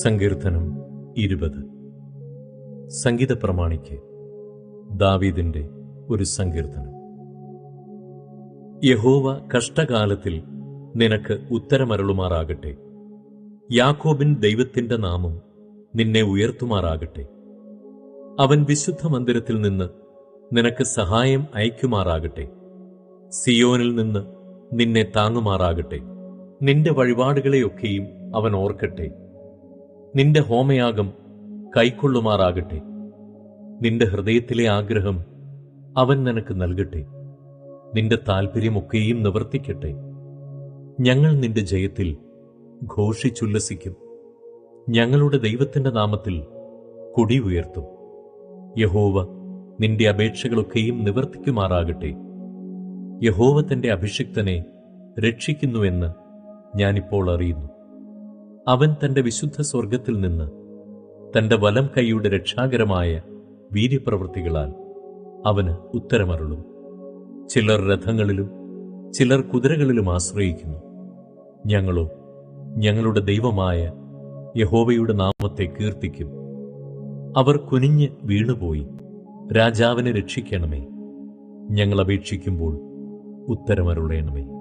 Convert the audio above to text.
സങ്കീർത്തനം 20. സംഗീത പ്രമാണിക്ക് ദാവീദിന്റെ ഒരു സങ്കീർത്തനം. യഹോവ കഷ്ടകാലത്തിൽ നിനക്ക് ഉത്തരമരുളുമാറാകട്ടെ. യാക്കോബിൻ ദൈവത്തിന്റെ നാമം നിന്നെ ഉയർത്തുമാറാകട്ടെ. അവൻ വിശുദ്ധ മന്ദിരത്തിൽ നിന്ന് നിനക്ക് സഹായം അയക്കുമാറാകട്ടെ. സിയോനിൽ നിന്ന് നിന്നെ താങ്ങുമാറാകട്ടെ. നിന്റെ വഴിപാടുകളെയൊക്കെയും അവൻ ഓർക്കട്ടെ. നിന്റെ ഹോമയാഗം കൈക്കൊള്ളുമാറാകട്ടെ. നിന്റെ ഹൃദയത്തിലെ ആഗ്രഹം അവൻ നിനക്ക് നൽകട്ടെ. നിന്റെ താൽപര്യമൊക്കെയും നിവർത്തിക്കട്ടെ. ഞങ്ങൾ നിന്റെ ജയത്തിൽ ഘോഷിച്ചുല്ലസിക്കും. ഞങ്ങളുടെ ദൈവത്തിന്റെ നാമത്തിൽ കൊടി ഉയർത്തും. യഹോവ നിന്റെ അപേക്ഷകളൊക്കെയും നിവർത്തിക്കുമാറാകട്ടെ. യഹോവ തന്റെ അഭിഷിക്തനെ രക്ഷിക്കുന്നുവെന്ന് ഞാനിപ്പോൾ അറിയുന്നു. അവൻ തന്റെ വിശുദ്ധ സ്വർഗത്തിൽ നിന്ന് തന്റെ വലം കൈയുടെ രക്ഷാകരമായ വീര്യപ്രവൃത്തികളാൽ അവന് ഉത്തരമരുളും. ചിലർ രഥങ്ങളിലും ചിലർ കുതിരകളിലും ആശ്രയിക്കുന്നു. ഞങ്ങളോ ഞങ്ങളുടെ ദൈവമായ യഹോവയുടെ നാമത്തെ കീർത്തിക്കും. അവർ കുനിഞ്ഞ് വീണുപോയി. രാജാവിനെ രക്ഷിക്കണമേ. ഞങ്ങൾ അപേക്ഷിക്കുമ്പോൾ ഉത്തരമരുളേണമേ.